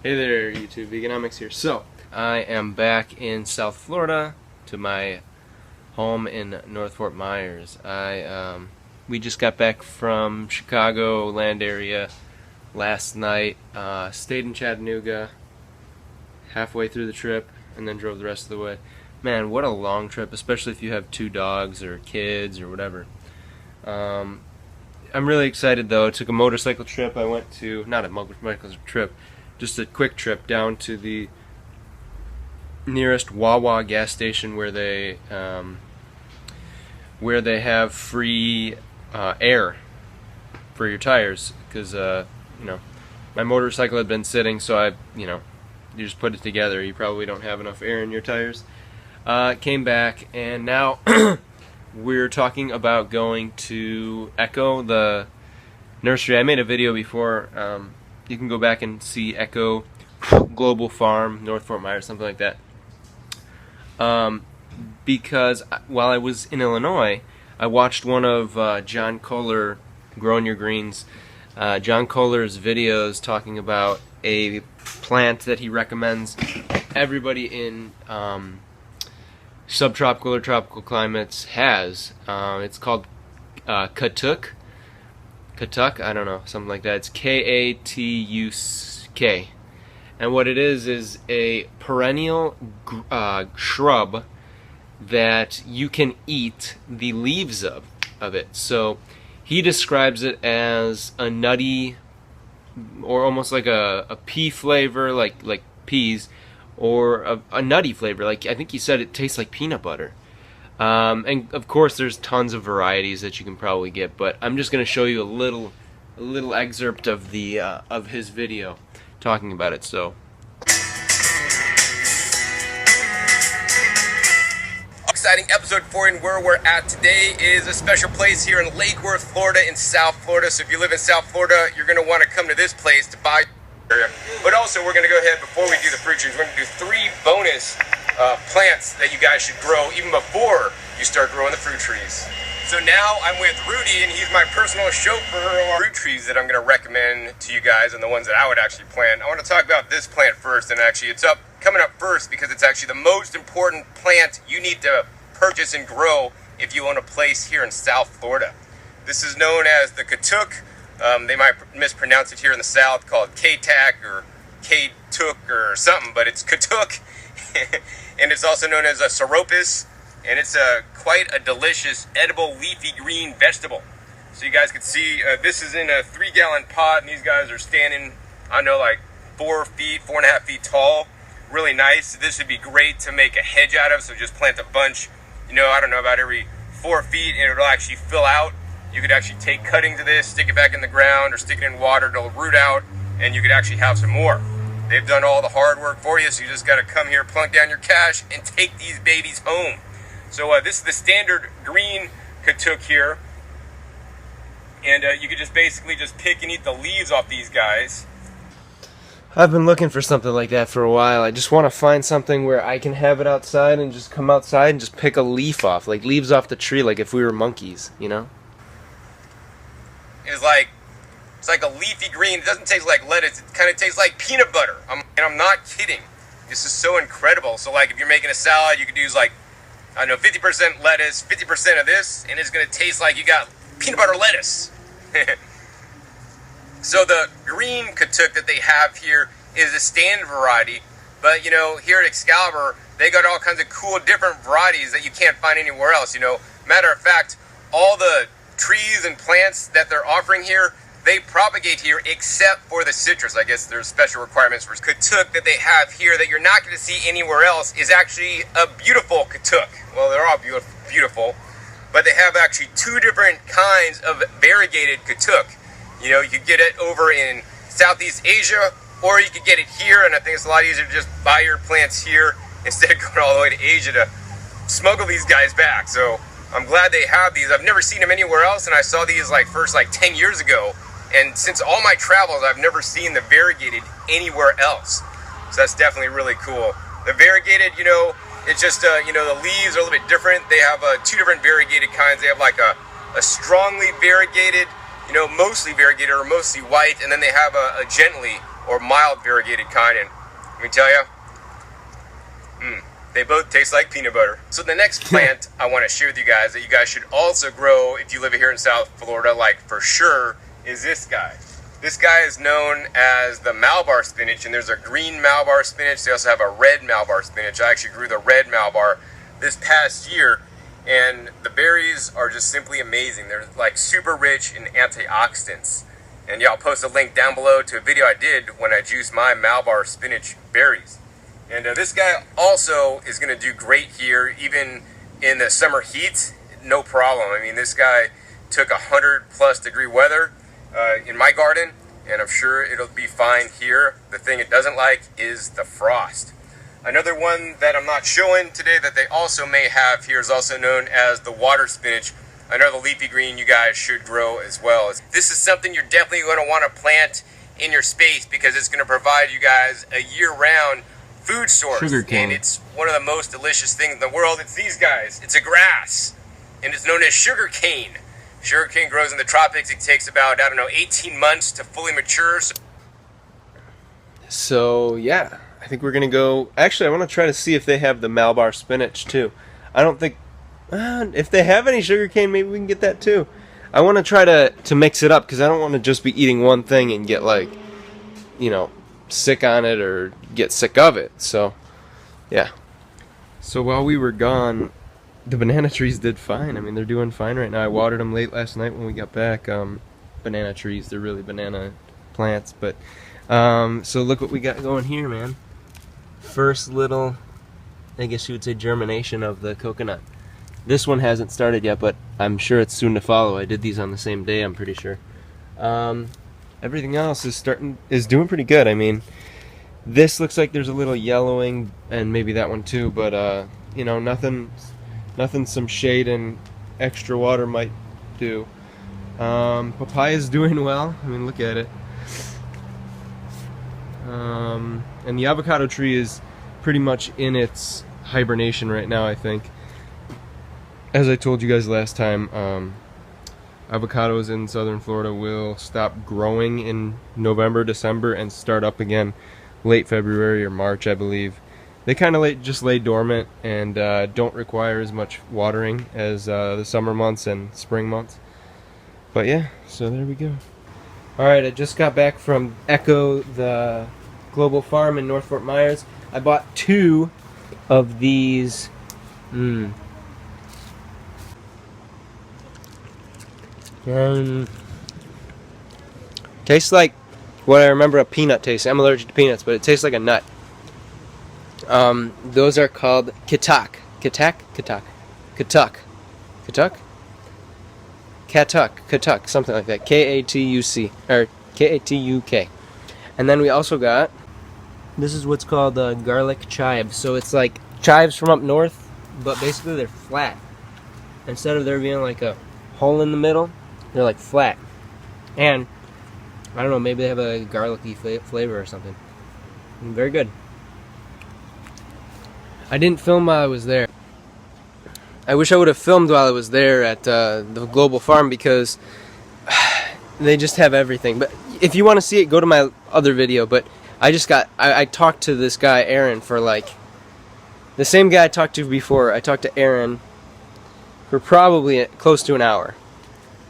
Hey there, YouTube. Veganomix here. So, I am back in South Florida to my home in North Fort Myers. We just got back from Chicago land area last night. Stayed in Chattanooga halfway through the trip and then drove the rest of the way. Man, what a long trip, especially if you have 2 dogs or kids or whatever. I'm really excited though. I took a motorcycle trip. I went to, not a motorcycle trip, just a quick trip down to the nearest Wawa gas station where they have free air for your tires, because you know, my motorcycle had been sitting, so you just put it together. You probably don't have enough air in your tires. Came back, and now we're talking about going to Echo, the nursery. I made a video before. You can go back and see Echo Global Farm, North Fort Myers, something like that. Because while I was in Illinois, I watched one of John Kohler, Growing Your Greens, John Kohler's videos talking about a plant that he recommends everybody in subtropical or tropical climates has. It's called Katuk. Katuk, I don't know, something like that. It's K-A-T-U-K. And what it is a perennial shrub that you can eat the leaves of it. So he describes it as a nutty, or almost like a pea flavor, like peas, or a nutty flavor. Like, I think he said it tastes like peanut butter. And of course there's tons of varieties that you can probably get, but I'm just going to show you a little excerpt of the of his video talking about it. So exciting episode for you, and where we're at today is a special place here in Lake Worth, Florida, in South Florida. So if you live in South Florida, you're going to want to come to this place to buy area. But also, we're going to go ahead, before we do the fruit trees, we're going to do 3 bonus plants that you guys should grow even before you start growing the fruit trees. So now I'm with Rudy, and he's my personal chauffeur on fruit trees that I'm going to recommend to you guys, and the ones that I would actually plant. I want to talk about this plant first, and actually it's coming up first because it's actually the most important plant you need to purchase and grow if you own a place here in South Florida. This is known as the Katuk. They might mispronounce it here in the South, called Katuk or Katuk or something, but it's Katuk. And it's also known as a Seropus, and it's quite a delicious, edible, leafy green vegetable. So you guys can see, this is in a 3-gallon pot, and these guys are standing, I don't know, like 4.5 feet tall. Really nice. This would be great to make a hedge out of, so just plant a bunch, I don't know, about every 4 feet, and it'll actually fill out. You could actually take cuttings of this, stick it back in the ground, or stick it in water, it'll root out, and you could actually have some more. They've done all the hard work for you, so you just got to come here, plunk down your cash, and take these babies home. So this is the standard green Katuk here, and you could just basically just pick and eat the leaves off these guys. I've been looking for something like that for a while. I just want to find something where I can have it outside and just come outside and just pick a leaf off, like leaves off the tree, like if we were monkeys, It's like a leafy green. It doesn't taste like lettuce. It kind of tastes like peanut butter. And I'm not kidding. This is so incredible. So like if you're making a salad, you could use like, I don't know, 50% lettuce, 50% of this, and it's going to taste like you got peanut butter lettuce. So the green Katuk that they have here is a standard variety. But, here at Excalibur, they got all kinds of cool different varieties that you can't find anywhere else. Matter of fact, all the trees and plants that they're offering here, they propagate here except for the citrus. I guess there's special requirements for Katuk that they have here that you're not going to see anywhere else. Is actually a beautiful Katuk. Well, they're all beautiful, but they have actually 2 different kinds of variegated Katuk. You could get it over in Southeast Asia, or you could get it here, and I think it's a lot easier to just buy your plants here instead of going all the way to Asia to smuggle these guys back. So I'm glad they have these. I've never seen them anywhere else, and I saw these first 10 years ago. And since all my travels, I've never seen the variegated anywhere else. So that's definitely really cool. The variegated, it's just, the leaves are a little bit different. They have 2 different variegated kinds. They have like a strongly variegated, mostly variegated or mostly white, and then they have a gently or mild variegated kind, and let me tell you, they both taste like peanut butter. So the next plant I want to share with you guys that you guys should also grow if you live here in South Florida, like for sure, is this guy. This guy is known as the Malabar spinach, and there's a green Malabar spinach. They also have a red Malabar spinach. I actually grew the red Malabar this past year, and the berries are just simply amazing. They're like super rich in antioxidants. And yeah, I'll post a link down below to a video I did when I juiced my Malabar spinach berries. And this guy also is going to do great here, even in the summer heat, no problem. I mean, this guy took 100+ degree weather in my garden, and I'm sure it'll be fine here. The thing it doesn't like is the frost. Another one that I'm not showing today that they also may have here is also known as the water spinach. Another leafy green you guys should grow as well. This is something you're definitely going to want to plant in your space because it's going to provide you guys a year-round food source. Sugarcane. And it's one of the most delicious things in the world. It's these guys. It's a grass, and it's known as sugarcane. Sugarcane grows in the tropics. It takes about, 18 months to fully mature. So yeah, I think we're gonna go. Actually, I want to try to see if they have the Malabar spinach too. I don't think if they have any sugarcane, maybe we can get that too. I want to try to mix it up because I don't want to just be eating one thing and get like, sick on it or get sick of it. So yeah. So while we were gone, the banana trees did fine. I mean, they're doing fine right now. I watered them late last night when we got back. Banana trees, they're really banana plants. But so look what we got going here, man. First little, I guess you would say, germination of the coconut. This one hasn't started yet, but I'm sure it's soon to follow. I did these on the same day, I'm pretty sure. Everything else is doing pretty good. I mean, this looks like there's a little yellowing, and maybe that one too. But nothing some shade and extra water might do. Papaya's doing well. I mean, look at it. And the avocado tree is pretty much in its hibernation right now, I think. As I told you guys last time, avocados in southern Florida will stop growing in November, December, and start up again late February or March, I believe. They kind of just lay dormant and don't require as much watering as the summer months and spring months. But yeah, so there we go. Alright, I just got back from Echo, the global farm in North Fort Myers. I bought 2 of these. Tastes like what I remember a peanut taste. I'm allergic to peanuts, but it tastes like a nut. Those are called Katuk. Katuk, something like that. K-A-T-U-C, or K-A-T-U-K. And then we also got, this is what's called garlic chives. So it's like chives from up north, but basically they're flat. Instead of there being like a hole in the middle, they're like flat. And I don't know, maybe they have a garlicky flavor or something. Very good. I didn't film while I was there. I wish I would have filmed while I was there at the global farm because they just have everything. But if you want to see it, go to my other video. But I talked to this guy Aaron for like the same guy I talked to before. I talked to Aaron for probably close to an hour,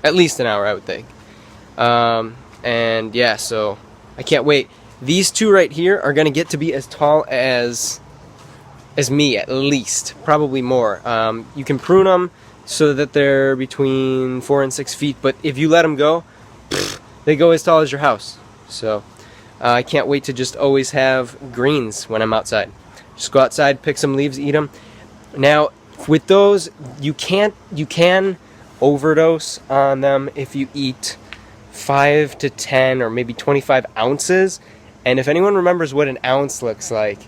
at least an hour, I would think. And yeah, so I can't wait. These 2 right here are gonna get to be as tall as me, at least, probably more. You can prune them so that they're between 4 and 6 feet, but if you let them go, they go as tall as your house. So I can't wait to just always have greens when I'm outside. Just go outside, pick some leaves, eat them. Now with those, you can overdose on them if you eat 5 to 10 or maybe 25 ounces. And if anyone remembers what an ounce looks like,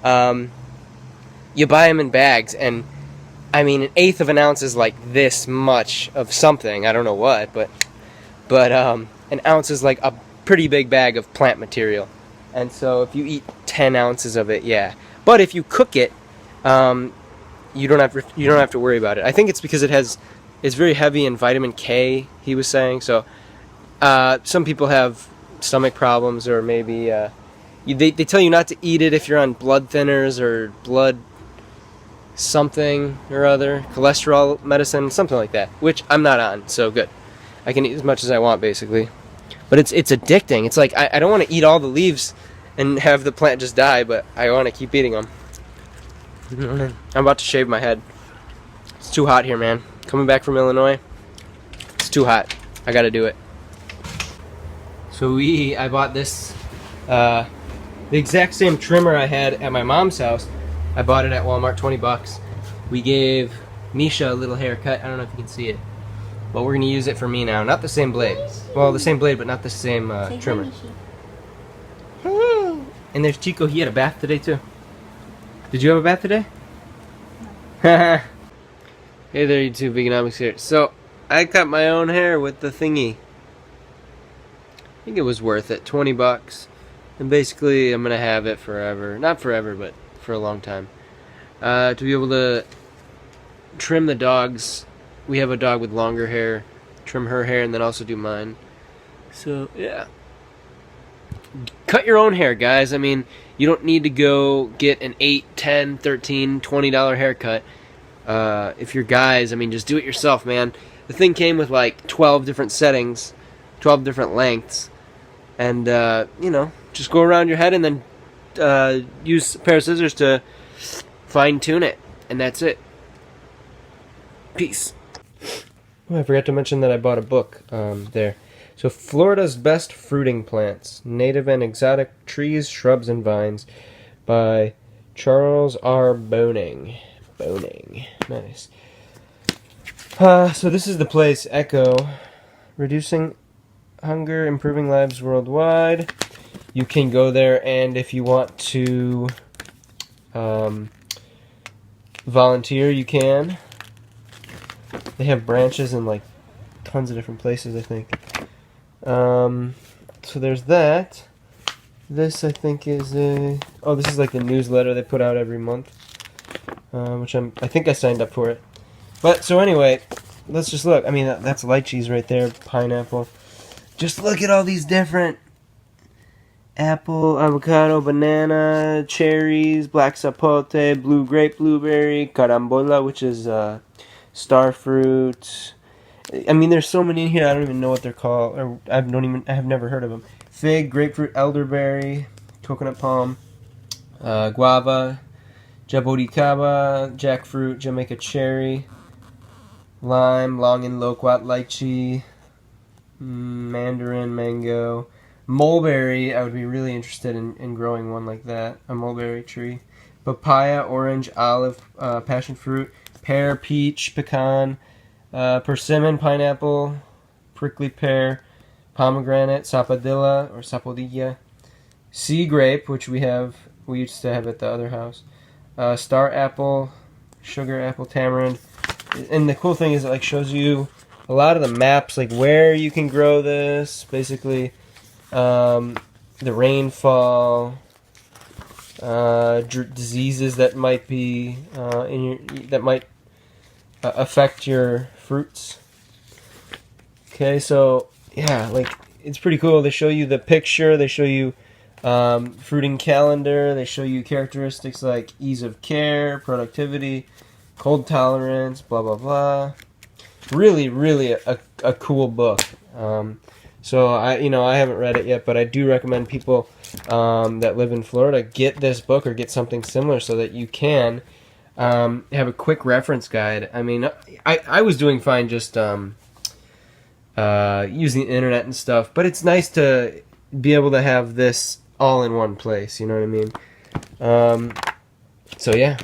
you buy them in bags, and I mean, 1/8 of an ounce is like this much of something. I don't know what, but an ounce is like a pretty big bag of plant material. And so if you eat 10 ounces of it, yeah. But if you cook it, you don't have to worry about it. I think it's because it's very heavy in vitamin K, he was saying. So some people have stomach problems, or maybe they tell you not to eat it if you're on blood thinners or blood something or other, cholesterol medicine, something like that, which I'm not on, so good. I can eat as much as I want, basically. But it's addicting. It's like, I don't want to eat all the leaves and have the plant just die, but I want to keep eating them. I'm about to shave my head. It's too hot here, man. Coming back from Illinois, it's too hot. I gotta do it. So I bought this, the exact same trimmer I had at my mom's house. I bought it at Walmart, 20 bucks. We gave Misha a little haircut. I don't know if you can see it. But we're gonna use it for me now. Not the same blade. Well, the same blade, but not the same trimmer. And there's Chico. He had a bath today too. Did you have a bath today? No. Hey there, you two, Veganomix here. So, I cut my own hair with the thingy. I think it was worth it, 20 bucks. And basically, I'm gonna have it forever. Not forever, but for a long time. To be able to trim the dogs. We have a dog with longer hair. Trim her hair and then also do mine. So, yeah. Cut your own hair, guys. I mean, you don't need to go get an $8, $10, $13, $20 haircut. If you're guys, I mean, just do it yourself, man. The thing came with like 12 different settings, 12 different lengths. And, you know, just go around your head and then use a pair of scissors to fine-tune it. And that's it. Peace. Oh, I forgot to mention that I bought a book there. So, Florida's Best Fruiting Plants, Native and Exotic Trees, Shrubs, and Vines by Charles R. Boning. Nice. So this is the place, Echo. Reducing hunger, improving lives worldwide. You can go there, and if you want to volunteer, you can. They have branches in like tons of different places, I think. So there's that. This, I think, is a... Oh, this is like the newsletter they put out every month. Which I think I signed up for it. But, so anyway, let's just look. I mean, that's lychees right there, pineapple. Just look at all these different... Apple, avocado, banana, cherries, black sapote, blue grape, blueberry, carambola, which is star fruit. I mean, there's so many in here, I don't even know what they're called, or I have never heard of them. Fig, grapefruit, elderberry, coconut palm, guava, jaboticaba, jackfruit, Jamaica cherry, lime, long and loquat, lychee, mandarin, mango, mulberry. I would be really interested in growing one like that, a mulberry tree. Papaya, orange, olive, passion fruit, pear, peach, pecan, persimmon, pineapple, prickly pear, pomegranate, sapodilla or sapodilla, sea grape, which we used to have at the other house, star apple, sugar apple, tamarind. And the cool thing is it like shows you a lot of the maps, like where you can grow this, basically the rainfall, diseases that might be that might affect your fruits. Okay, so yeah, like it's pretty cool. They show you the picture, they show you fruiting calendar, they show you characteristics like ease of care, productivity, cold tolerance, blah blah blah. Really, really a cool book. So I haven't read it yet, but I do recommend people that live in Florida get this book or get something similar so that you can have a quick reference guide. I mean, I was doing fine just using the internet and stuff, but it's nice to be able to have this all in one place. You know what I mean? So yeah.